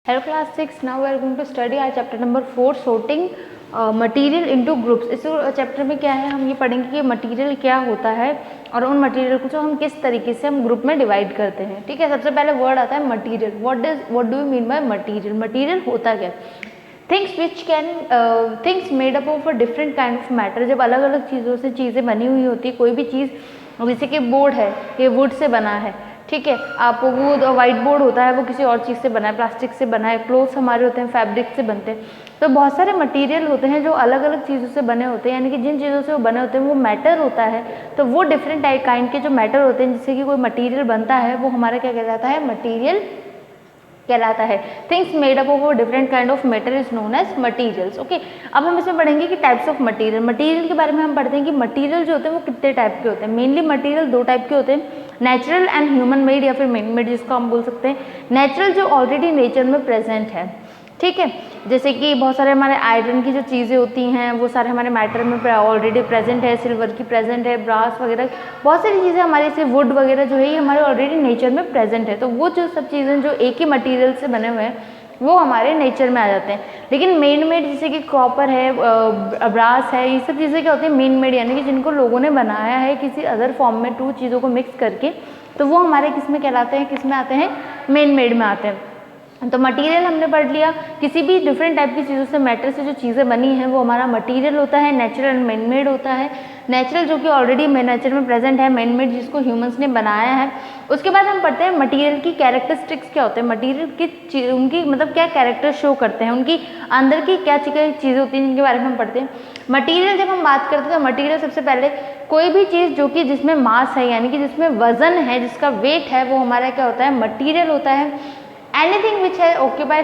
Hello class 6, now we are going to study our chapter number 4 sorting material into groups. इस chapter में क्या है, हम ये पढ़ेंगे कि मटीरियल क्या होता है और उन मटीरियल को जो हम किस तरीके से हम ग्रुप में डिवाइड करते हैं। ठीक है, सबसे पहले वर्ड आता है material. What do you mean by material? Material होता क्या? Things made up of a different kind of matter. जब अलग अलग चीज़ों से चीज़ें बनी हुई होती है, कोई भी चीज़, जैसे कि बोर्ड है, ये वुड से बना है। ठीक है, आप वो वाइट बोर्ड होता है वो किसी और चीज़ से बना है, प्लास्टिक से बना है। क्लोथ्स हमारे होते हैं फैब्रिक से बनते हैं। तो बहुत सारे मटेरियल होते हैं जो अलग अलग चीज़ों से बने होते हैं, यानी कि जिन चीज़ों से वो बने होते हैं वो मैटर होता है। तो वो डिफरेंट काइंड के जो मैटर होते हैं जिससे कि कोई मटीरियल बनता है वो हमारा क्या कहलाता है? मटीरियल कहलाता है। Things made up of different kind of matter is known as materials. Okay, अब हम इसमें पढ़ेंगे कि टाइप्स ऑफ मटीरियल। मटीरियल के बारे में हम पढ़ते हैं कि मटीरियल जो होते हैं वो कितने टाइप के होते हैं। मेनली मटीरियल दो टाइप के होते हैं, नेचुरल एंड ह्यूमन मेड या फिर मैन मेड, जिसको हम बोल सकते हैं। नेचुरल जो ऑलरेडी नेचर में प्रेजेंट है। ठीक है, जैसे कि बहुत सारे हमारे आयरन की जो चीज़ें होती हैं वो सारे हमारे मैटर में ऑलरेडी प्रेजेंट है। सिल्वर की प्रेजेंट है, ब्रास वगैरह, बहुत सारी चीज़ें हमारी से वुड वगैरह जो है ये हमारे ऑलरेडी नेचर में प्रेजेंट है। तो वो जो सब चीज़ें जो एक ही मटेरियल से बने हुए हैं वो हमारे नेचर में आ जाते हैं। लेकिन मेन मेड जैसे कि कॉपर है, ब्रास है, ये सब चीज़ें क्या होती हैं? मेन मेड, यानी कि जिनको लोगों ने बनाया है किसी अदर फॉर्म में, टू चीज़ों को मिक्स करके, तो वो हमारे किस में कहलाते हैं? किस में आते हैं? मेन मेड में आते हैं। तो मटेरियल हमने पढ़ लिया, किसी भी डिफरेंट टाइप की चीज़ों से, मैटर से जो चीज़ें बनी हैं वो हमारा मटेरियल होता है। नेचुरल एंड मैन मेड होता है। नेचुरल जो कि ऑलरेडी नेचर में प्रेजेंट है, मैन मेड जिसको ह्यूमंस ने बनाया है। उसके बाद हम पढ़ते हैं मटेरियल की कैरेक्टरिस्टिक्स क्या होते हैं। मटेरियल की उनकी मतलब क्या कैरेक्टर शो करते हैं, उनकी अंदर की क्या चीज़ें होती हैं जिनके बारे में हम पढ़ते हैं। मटेरियल जब हम बात करते हैं तो मटेरियल सबसे पहले कोई भी चीज़ जो कि जिसमें मास है, यानी कि जिसमें वजन है, जिसका वेट है, वो हमारा क्या होता है? मटीरियल होता है। एनीथिंग विच है ऑक्यूपाई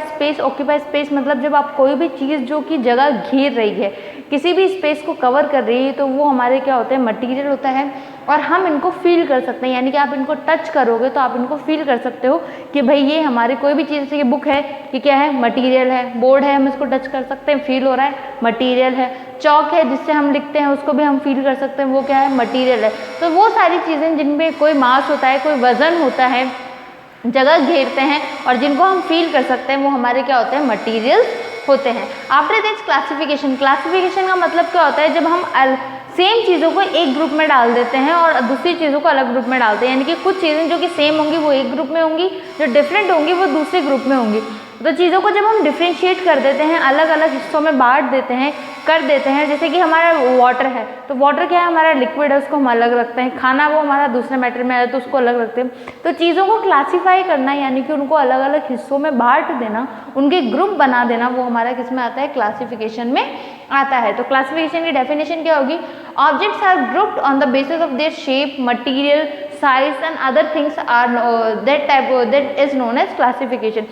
स्पेस मतलब जब आप कोई भी चीज़ जो कि जगह घेर रही है, किसी भी स्पेस को कवर कर रही है, तो वो हमारे क्या होते हैं? मटेरियल होता है। और हम इनको फील कर सकते हैं, यानी कि आप इनको टच करोगे तो आप इनको फील कर सकते हो कि भाई ये हमारे कोई भी चीज़, जैसे कि बुक है, ये क्या है? मटीरियल है। बोर्ड है, हम इसको टच कर सकते हैं, फील हो रहा है, मटीरियल है। चौक है जिससे हम लिखते हैं, उसको भी हम फील कर सकते हैं, वो क्या है? मटीरियल है। तो वो सारी चीज़ें जिनमें कोई मास होता है, कोई वजन होता है, जगह घेरते हैं और जिनको हम फील कर सकते हैं, वो हमारे क्या होते हैं? मटीरियल्स होते हैं। आफ्टर दिस क्लासिफिकेशन का मतलब क्या होता है? जब हम सेम चीज़ों को एक ग्रुप में डाल देते हैं और दूसरी चीज़ों को अलग ग्रुप में डालते हैं, यानी कि कुछ चीज़ें जो कि सेम होंगी वो एक ग्रुप में होंगी, जो डिफरेंट होंगी वो दूसरे ग्रुप में होंगी। तो चीज़ों को जब हम डिफ्रेंशिएट कर देते हैं, अलग अलग हिस्सों में बांट देते हैं, कर देते हैं, जैसे कि हमारा वाटर है, तो वाटर क्या है? हमारा लिक्विड है, उसको हम अलग रखते हैं। खाना वो हमारा दूसरे मैटर में है तो उसको अलग रखते हैं। तो चीज़ों को क्लासीफाई करना, यानी कि उनको अलग अलग हिस्सों में बांट देना, उनके ग्रुप बना देना, वो हमारा किस में आता है? क्लासिफिकेशन में आता है। तो क्लासिफिकेशन की डेफिनेशन क्या होगी? Objects are grouped on the basis of their shape, material, size and other things are that is known as classification.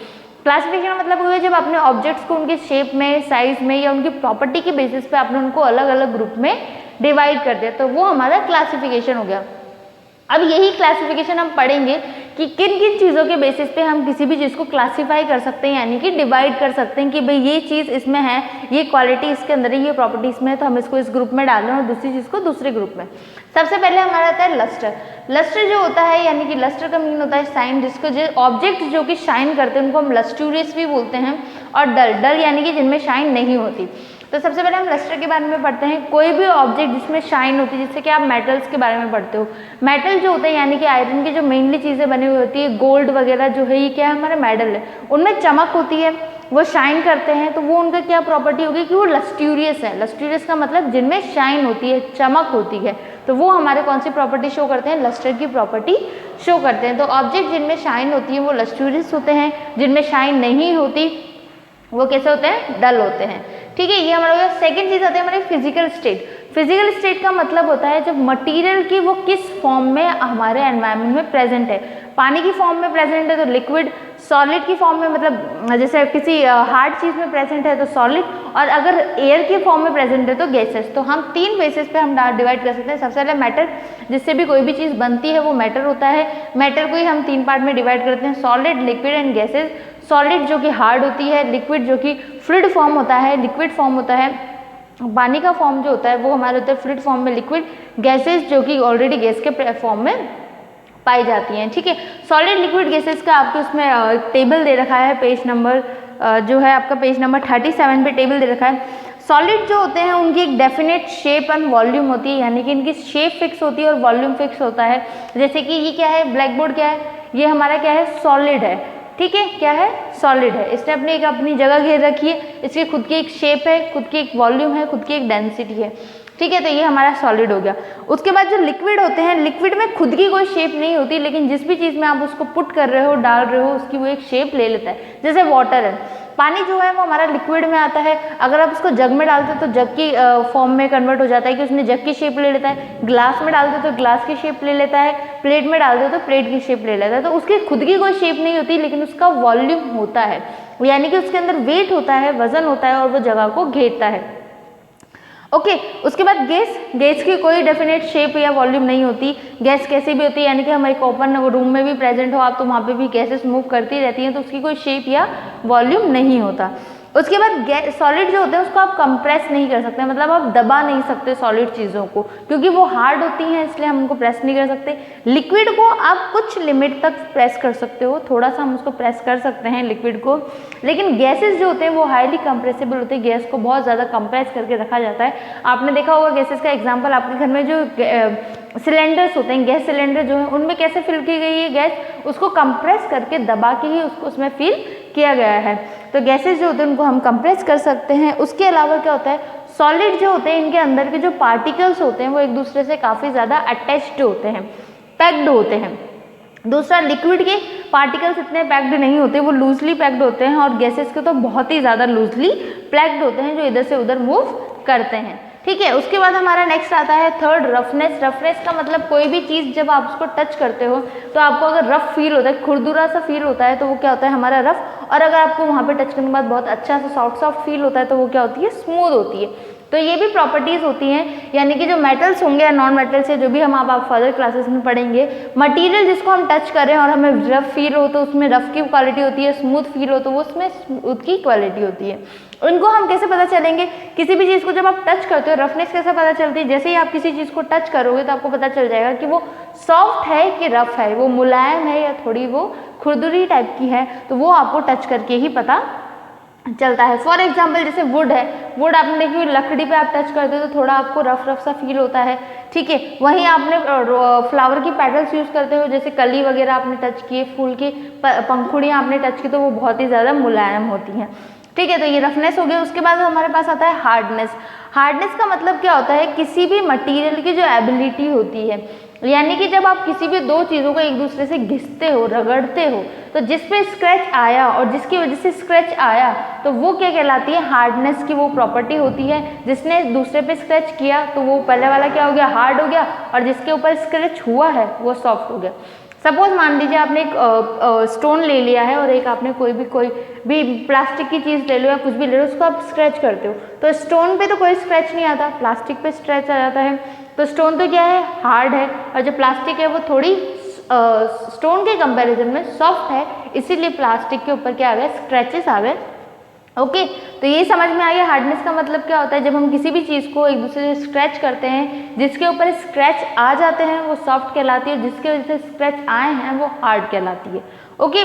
Classification का मतलब हुआ जब आपने ऑब्जेक्ट्स को उनके शेप में, साइज में या उनकी प्रॉपर्टी के बेसिस पे आपने उनको अलग अलग ग्रुप में डिवाइड कर दिया, तो वो हमारा क्लासिफिकेशन हो गया। अब यही क्लासिफिकेशन हम पढ़ेंगे कि किन किन चीज़ों के बेसिस पे हम किसी भी चीज़ को क्लासीफाई कर सकते हैं, यानी कि डिवाइड कर सकते हैं कि भाई ये चीज़ इसमें है, ये क्वालिटी इसके अंदर है, ये प्रॉपर्टी इसमें है, तो हम इसको इस ग्रुप में डाल रहे हैं और दूसरी चीज़ को दूसरे ग्रुप में। सबसे पहले हमारा आता है लस्टर। लस्टर जो होता है, यानी कि लस्टर का मीन होता है शाइन, जिसको जो ऑब्जेक्ट जो कि शाइन करते हैं उनको हम लस्टूरियस भी बोलते हैं। और डल यानी कि जिनमें शाइन नहीं होती। तो सबसे पहले हम लस्टर के बारे में पढ़ते हैं। कोई भी ऑब्जेक्ट जिसमें शाइन होती है, जैसे कि आप मेटल्स के बारे में पढ़ते हो। मेटल जो होते हैं, यानी कि आयरन की जो मेनली चीज़ें बनी हुई होती है, गोल्ड वगैरह जो है, ये क्या है? हमारा मेटल है। उनमें चमक होती है, वो शाइन करते हैं, तो वो उनका क्या प्रॉपर्टी होगी? कि वो लस्ट्यूरियस है। लस्ट्यूरियस का मतलब जिनमें शाइन होती है, चमक होती है, तो वो हमारे कौन सी प्रॉपर्टी शो करते हैं? लस्टर की प्रॉपर्टी शो करते हैं। तो ऑब्जेक्ट जिनमें शाइन होती है वो लस्ट्यूरियस होते हैं, जिनमें शाइन नहीं होती वो कैसे होते हैं? डल होते हैं। ठीक है, ये हमारा हो गया। सेकेंड चीज़ आती है हमारी फिजिकल स्टेट। फिजिकल स्टेट का मतलब होता है जब मटेरियल की वो किस फॉर्म में हमारे एनवायरनमेंट में प्रेजेंट है। पानी की फॉर्म में प्रेजेंट है तो लिक्विड, सॉलिड की फॉर्म में मतलब जैसे किसी हार्ड चीज़ में प्रेजेंट है तो सॉलिड, और अगर एयर की फॉर्म में प्रेजेंट है तो गैसेस। तो हम तीन बेसिस पे हम डिवाइड कर सकते हैं। सबसे पहले मैटर, जिससे भी कोई भी चीज़ बनती है वो मैटर होता है। मैटर को ही हम तीन पार्ट में डिवाइड करते हैं, solid, liquid and gases. Solid जो कि हार्ड होती है, लिक्विड जो कि फ्लूइड फॉर्म होता है, लिक्विड फॉर्म होता है, पानी का फॉर्म जो होता है वो हमारे होता है फ्लूइड फॉर्म में लिक्विड, गैसेज जो कि ऑलरेडी गैस के फॉर्म में पाई जाती हैं। ठीक है, सॉलिड लिक्विड गैसेस का आपको उसमें टेबल दे रखा है पेज नंबर जो है आपका पेज नंबर 37 पे टेबल दे रखा है। सॉलिड जो होते हैं उनकी एक डेफिनेट शेप एंड वॉल्यूम होती है, यानी कि इनकी शेप फिक्स होती है और वॉल्यूम फिक्स होता है। जैसे कि ये क्या है, ब्लैक बोर्ड क्या है, ये हमारा क्या है, सॉलिड है, ठीक है, क्या है, सॉलिड है। इसने अपनी जगह घेर रखी है, इसकी खुद की एक शेप है, खुद की एक वॉल्यूम है, खुद की एक डेंसिटी है, ठीक है, तो ये हमारा सॉलिड हो गया। उसके बाद जो लिक्विड होते हैं, लिक्विड में खुद की कोई शेप नहीं होती, लेकिन जिस भी चीज़ में आप उसको पुट कर रहे हो, डाल रहे हो, उसकी वो एक शेप ले लेता है। जैसे वाटर है, पानी जो है वो हमारा लिक्विड में आता है, अगर आप उसको जग में डालते हो तो जग की फॉर्म में कन्वर्ट हो जाता है कि उसने जग की शेप ले लेता है। ग्लास में डालते हो तो ग्लास की शेप ले लेता है, प्लेट में डालते हो तो प्लेट की शेप ले लेता है। तो उसकी खुद की कोई शेप नहीं होती, लेकिन उसका वॉल्यूम होता है, यानी कि उसके अंदर वेट होता है, वजन होता है और वो जगह को घेरता है। ओके, उसके बाद गैस की कोई डेफिनेट शेप या वॉल्यूम नहीं होती। गैस कैसी भी होती है, यानी कि हम एक ओपन रूम में भी प्रेजेंट हो आप तो वहाँ पे भी गैसेस मूव करती रहती हैं, तो उसकी कोई शेप या वॉल्यूम नहीं होता। उसके बाद सॉलिड जो होते हैं उसको आप कंप्रेस नहीं कर सकते, मतलब आप दबा नहीं सकते सॉलिड चीज़ों को, क्योंकि वो हार्ड होती हैं, इसलिए हम उनको प्रेस नहीं कर सकते। लिक्विड को आप कुछ लिमिट तक प्रेस कर सकते हो, थोड़ा सा हम उसको प्रेस कर सकते हैं लिक्विड को, लेकिन गैसेस जो होते हैं वो हाईली कंप्रेसिबल होते हैं, गैस को बहुत ज़्यादा कंप्रेस करके रखा जाता है। आपने देखा होगा गैसेस का एग्जाम्पल, आपके घर में जो सिलेंडर्स होते हैं, गैस सिलेंडर जो है उनमें कैसे फिल की गई है गैस, उसको कंप्रेस करके दबा के ही उसको उसमें फिल किया गया है। तो गैसेस जो होते हैं उनको हम कंप्रेस कर सकते हैं। उसके अलावा क्या होता है, सॉलिड जो होते हैं इनके अंदर के जो पार्टिकल्स होते हैं वो एक दूसरे से काफ़ी ज़्यादा अटैच्ड होते हैं, पैक्ड होते हैं। दूसरा, लिक्विड के पार्टिकल्स इतने पैक्ड नहीं होते, वो लूजली पैक्ड होते हैं, और गैसेस के तो बहुत ही ज़्यादा लूजली पैक्ड होते हैं जो इधर से उधर मूव करते हैं, ठीक है। उसके बाद हमारा नेक्स्ट आता है थर्ड, रफनेस। रफनेस का मतलब कोई भी चीज़ जब आप उसको टच करते हो तो आपको अगर रफ फील होता है, खुरदुरा सा फील होता है, तो वो क्या होता है, हमारा रफ। और अगर आपको वहाँ पे टच करने के बाद बहुत अच्छा सा सॉफ्ट फील होता है, तो वो क्या होती है, स्मूथ होती है। तो ये भी प्रॉपर्टीज़ होती हैं, यानी कि जो मेटल्स होंगे या नॉन मेटल्स है, जो भी हम आप फर्दर क्लासेस में पढ़ेंगे, मटेरियल जिसको हम टच करें और हमें रफ फील हो तो उसमें रफ की क्वालिटी होती है, स्मूथ फील हो तो वो उसमें स्मूथ की क्वालिटी होती है। उनको हम कैसे पता चलेंगे, किसी भी चीज़ को जब आप टच करते हो, रफनेस कैसे पता चलती है, जैसे ही आप किसी चीज़ को टच करोगे तो आपको पता चल जाएगा कि वो सॉफ्ट है कि रफ है, वो मुलायम है या थोड़ी वो खुरदुरी टाइप की है, तो वो आपको टच करके ही पता चलता है। फॉर एग्जाम्पल जैसे वुड है, वुड आपने देखी लकड़ी पे आप टच करते हो तो थोड़ा आपको रफ सा फील होता है, ठीक है। वहीं आपने फ्लावर की पेटल्स यूज़ करते हो, जैसे कली वगैरह आपने टच किए, फूल की पंखुड़ियाँ आपने टच की, तो वो बहुत ही ज़्यादा मुलायम होती हैं, ठीक है। तो ये रफनेस हो गया। उसके बाद हमारे पास आता है हार्डनेस। हार्डनेस का मतलब क्या होता है, किसी भी मटेरियल की जो एबिलिटी होती है, यानी कि जब आप किसी भी दो चीज़ों को एक दूसरे से घिसते हो, रगड़ते हो, तो जिस पे स्क्रैच आया और जिसकी वजह से स्क्रैच आया, तो वो क्या कहलाती है, हार्डनेस की वो प्रॉपर्टी होती है। जिसने दूसरे पे स्क्रैच किया तो वो पहले वाला क्या हो गया, हार्ड हो गया, और जिसके ऊपर स्क्रैच हुआ है वो सॉफ्ट हो गया। सपोज मान लीजिए आपने एक स्टोन ले लिया है और एक आपने कोई भी प्लास्टिक की चीज़ ले लो या कुछ भी ले लो, उसको आप स्क्रैच करते हो, तो स्टोन पे तो कोई स्क्रैच नहीं आता, प्लास्टिक पे स्क्रैच आ जाता है। तो स्टोन तो क्या है, हार्ड है, और जो प्लास्टिक है वो थोड़ी स्टोन के कंपैरिजन में सॉफ्ट है, इसीलिए प्लास्टिक के ऊपर क्या आ गया, स्क्रैचेस आ गए। ओके, तो ये समझ में आ गया हार्डनेस का मतलब क्या होता है। जब हम किसी भी चीज़ को एक दूसरे से स्क्रैच करते हैं, जिसके ऊपर स्क्रैच आ जाते हैं वो सॉफ्ट कहलाती है, जिसके वजह से स्क्रैच आए हैं वो हार्ड कहलाती है। ओके,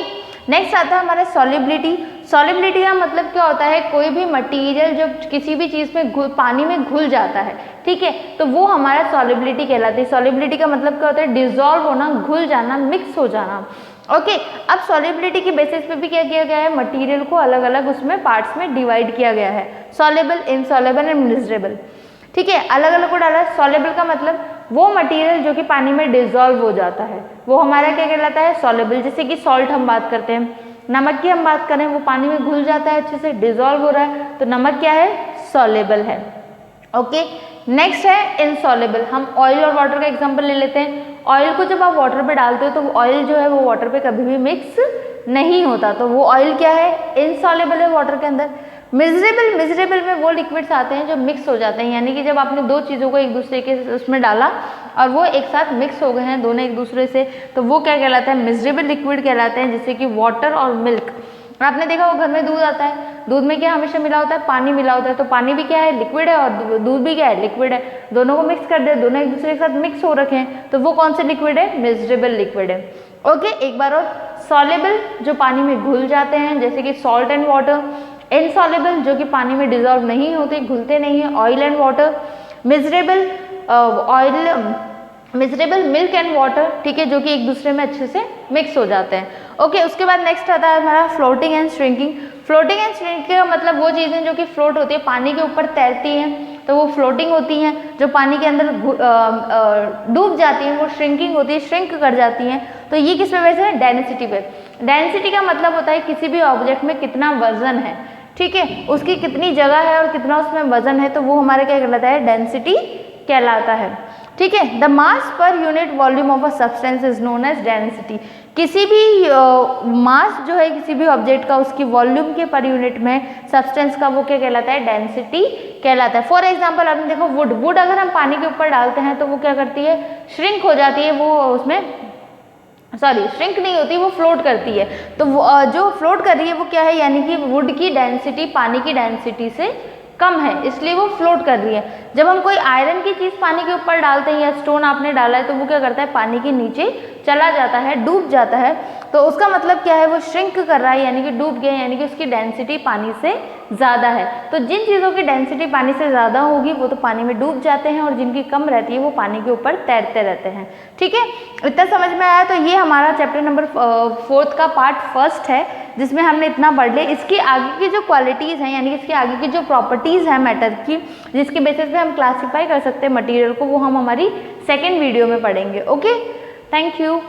नेक्स्ट आता है हमारा सॉलिबिलिटी। सॉलिबिलिटी का मतलब क्या होता है, कोई भी मटेरियल जब किसी भी चीज़ में पानी में घुल जाता है, ठीक है, तो वो हमारा सॉलिबिलिटी कहलाती है। सॉलिबिलिटी का मतलब क्या होता है, डिजॉल्व होना, घुल जाना, मिक्स हो जाना। ओके, अब सॉलिबिलिटी के बेसिस पे भी क्या किया गया है, मटेरियल को अलग अलग उसमें पार्ट्स में डिवाइड किया गया है, सॉल्युबल, इनसॉल्युबल एंड मिजरेबल, ठीक है, अलग अलग को डाला है। सॉल्युबल का मतलब वो मटेरियल जो कि पानी में डिजॉल्व हो जाता है, वो हमारा क्या कहलाता है, सॉल्युबल। जैसे कि सॉल्ट हम बात करते हैं, नमक की हम बात करें, वो पानी में घुल जाता है, अच्छे से डिजॉल्व हो रहा है, तो नमक क्या है, सॉल्युबल है। ओके, नेक्स्ट है इनसॉल्युबल। हम ऑयल और वाटर का एग्जांपल ले लेते हैं। ऑयल को जब आप वाटर पे डालते हो तो ऑयल जो है वो वाटर पे कभी भी मिक्स नहीं होता, तो वो ऑयल क्या है, इनसॉल्युबल है वाटर के अंदर। मिजरेबल में वो लिक्विड्स आते हैं जो मिक्स हो जाते हैं, यानी कि जब आपने दो चीज़ों को एक दूसरे के उसमें डाला और वो एक साथ मिक्स हो गए हैं दोनों एक दूसरे से, तो वो क्या कहलाता है, मिजरेबल लिक्विड कहलाते हैं, जैसे कि वाटर और मिल्क। आपने देखा वो घर में दूध आता है, दूध में क्या हमेशा मिला होता है, पानी मिला होता है, तो पानी भी क्या है, लिक्विड है, और दूध भी क्या है, लिक्विड है। दोनों को मिक्स कर दे, दोनों एक दूसरे के साथ मिक्स हो रखे हैं, तो वो कौन से लिक्विड है, मिजरेबल लिक्विड है। ओके, एक बार और, सॉल्युबल जो पानी में घुल जाते हैं जैसे कि सॉल्ट एंड वाटर, इनसॉल्युबल जो कि पानी में डिजॉल्व नहीं होते, घुलते नहीं है, oil and water, miserable miserable milk and water, ठीक है, जो कि एक दूसरे में अच्छे से मिक्स हो जाते हैं। ओके, उसके बाद नेक्स्ट आता है हमारा floating and shrinking. Floating and shrinking का मतलब वो चीज़ें जो कि फ्लोट होती है, पानी के ऊपर तैरती हैं, तो वो फ्लोटिंग होती हैं। जो पानी के अंदर डूब जाती हैं वो श्रिंकिंग होती है, श्रिंक कर जाती हैं। तो ये किस पे बेस्ड है? डेंसिटी पे। डेंसिटी का मतलब होता है किसी भी ऑब्जेक्ट में कितना वजन है, ठीक है, उसकी कितनी जगह है और कितना उसमें वजन है, तो वो हमारे क्या कहलाता है? डेंसिटी कहलाता है, ठीक है। The mass per unit volume of a substance is known as density. किसी भी मास जो है किसी भी ऑब्जेक्ट का, उसकी वॉल्यूम के पर यूनिट में सब्सटेंस का वो क्या कहलाता है? डेंसिटी कहलाता है। फॉर एग्जांपल आपने देखो वुड अगर हम पानी के ऊपर डालते हैं तो वो क्या करती है? श्रिंक हो जाती है, वो उसमें श्रिंक नहीं होती, वो फ्लोट करती है। तो जो फ्लोट कर रही है वो क्या है? यानी कि वुड की डेंसिटी पानी की डेंसिटी से कम है, इसलिए वो फ्लोट कर रही है। जब हम कोई आयरन की चीज़ पानी के ऊपर डालते हैं या स्टोन आपने डाला है तो वो क्या करता है? पानी के नीचे चला जाता है, डूब जाता है। तो उसका मतलब क्या है? वो श्रिंक कर रहा है, यानी कि डूब गया, यानी कि उसकी डेंसिटी पानी से ज़्यादा है। तो जिन चीज़ों की डेंसिटी पानी से ज़्यादा होगी वो तो पानी में डूब जाते हैं, और जिनकी कम रहती है वो पानी के ऊपर तैरते रहते हैं, ठीक है। इतना समझ में आया? तो ये हमारा चैप्टर नंबर 4 का पार्ट फर्स्ट है, जिसमें हमने इतना पढ़ लिया। इसकी आगे की जो क्वालिटीज़ हैं, यानी कि इसकी आगे की जो प्रॉपर्टीज़ हैं मैटर की, जिसके बेसिस पे हम क्लासीफाई कर सकते हैं मटेरियल को, वो हम हमारी सेकेंड वीडियो में पढ़ेंगे। Okay, thank you.